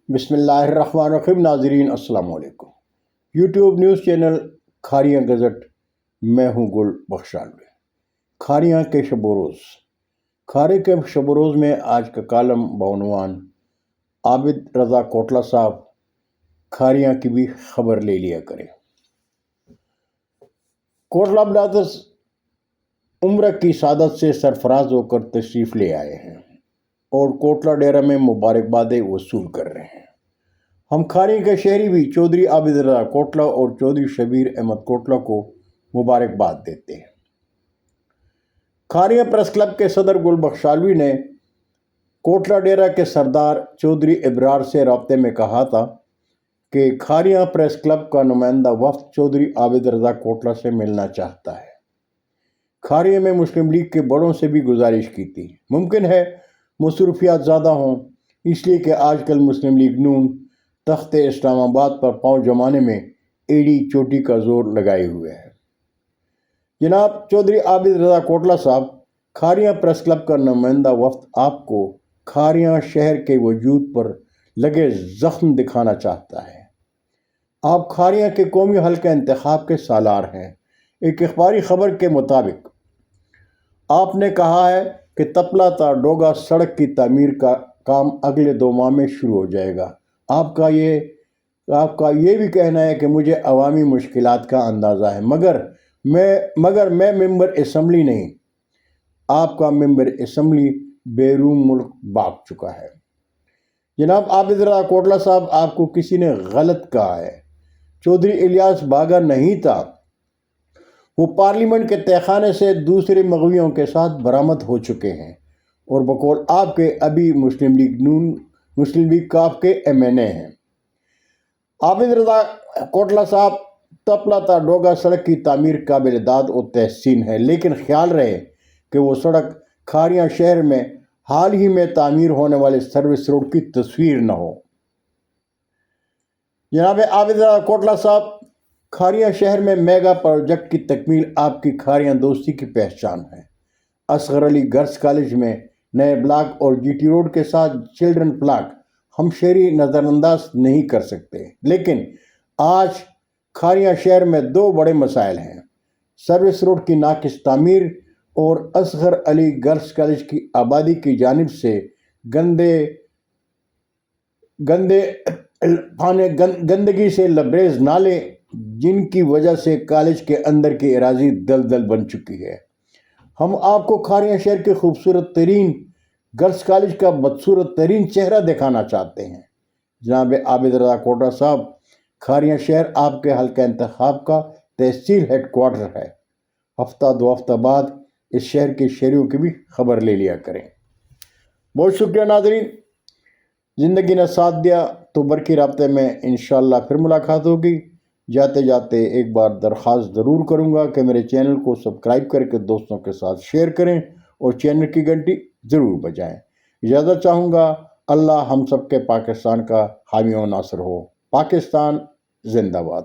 بسم اللہ الرحمن الرحیم۔ ناظرین السلام علیکم۔ YouTube news channel Kharian gazette, میں ہوں گل بخشالوی۔ کھاریاں کے شب و روز۔ کھارے کے شب و روز میں آج کا کالم بعنوان عابد رضا کوٹلہ صاحب کھاریاں کی بھی خبر لے لیا کریں۔ کوٹلہ برادرز عمرہ کی سعادت سے سرفراز ہو کر تشریف لے آئے ہیں اور کوٹلہ ڈیرہ میں مبارکبادیں وصول کر رہے ہیں۔ ہم کھاریاں کے شہری بھی چودھری عابد رضا کوٹلہ اور چودھری شبیر احمد کوٹلہ کو مبارکباد دیتے ہیں۔ کھاریاں پریس کلب کے صدر گل بخشالوی نے کوٹلہ ڈیرہ کے سردار چودھری ابرار سے رابطے میں کہا تھا کہ کھاریاں پریس کلب کا نمائندہ وفد چودھری عابد رضا کوٹلہ سے ملنا چاہتا ہے۔ کھاریاں میں مسلم لیگ کے بڑوں سے بھی گزارش کی تھی۔ ممکن ہے مصروفیات زیادہ ہوں، اس لیے کہ آج کل مسلم لیگ نون تخت اسلام آباد پر پاؤں جمانے میں ایڑی چوٹی کا زور لگائے ہوئے ہے۔ جناب چودھری عابد رضا کوٹلہ صاحب، کھاریاں پریس کلب کا نمائندہ وفد آپ کو کھاریاں شہر کے وجود پر لگے زخم دکھانا چاہتا ہے۔ آپ کھاریاں کے قومی حلقہ انتخاب کے سالار ہیں۔ ایک اخباری خبر کے مطابق آپ نے کہا ہے کہ تپلا تا ڈوگا سڑک کی تعمیر کا کام اگلے 2 ماہ میں شروع ہو جائے گا۔ آپ کا یہ بھی کہنا ہے کہ مجھے عوامی مشکلات کا اندازہ ہے، مگر میں ممبر اسمبلی نہیں۔ آپ کا ممبر اسمبلی بیرون ملک بھاگ چکا ہے۔ جناب عابد رضا کوٹلہ صاحب، آپ کو کسی نے غلط کہا ہے۔ چودھری الیاس بھاگا نہیں تھا، وہ پارلیمنٹ کے تہخانے سے دوسرے مغویوں کے ساتھ برآمد ہو چکے ہیں اور بقول آپ کے ابھی مسلم لیگ کاف کے MNA ہیں۔ عابد رضا کوٹلہ صاحب، تپلا تا ڈوگا سڑک کی تعمیر قابل داد و تحسین ہے، لیکن خیال رہے کہ وہ سڑک کھاریاں شہر میں حال ہی میں تعمیر ہونے والے سروس روڈ کی تصویر نہ ہو۔ جناب عابد رضا کوٹلہ صاحب، کھاریاں شہر میں میگا پروجیکٹ کی تکمیل آپ کی کھاریاں دوستی کی پہچان ہے۔ اصغر علی گرلز کالج میں نئے بلاک اور GT روڈ کے ساتھ چلڈرن پلاٹ ہم شہری نظر انداز نہیں کر سکتے، لیکن آج کھاریاں شہر میں 2 بڑے مسائل ہیں: سروس روڈ کی ناقص تعمیر اور اصغر علی گرلز کالج کی آبادی کی جانب سے گندگی سے لبریز نالے، جن کی وجہ سے کالج کے اندر کی اراضی دلدل بن چکی ہے۔ ہم آپ کو کھاریاں شہر کے خوبصورت ترین گرلز کالج کا بدصورت ترین چہرہ دکھانا چاہتے ہیں۔ جناب عابد رضا کوٹلہ صاحب، کھاریاں شہر آپ کے حلقہ انتخاب کا تحصیل ہیڈ کوارٹر ہے۔ ہفتہ 2 ہفتہ بعد اس شہر کے شہریوں کی بھی خبر لے لیا کریں۔ بہت شکریہ ناظرین، زندگی نے ساتھ دیا تو برقی رابطے میں انشاءاللہ پھر ملاقات ہوگی۔ جاتے جاتے ایک بار درخواست ضرور کروں گا کہ میرے چینل کو سبسکرائب کر کے دوستوں کے ساتھ شیئر کریں اور چینل کی گھنٹی ضرور بجائیں۔ اجازت چاہوں گا۔ اللہ ہم سب کے پاکستان کا حامی و ناصر ہو۔ پاکستان زندہ باد۔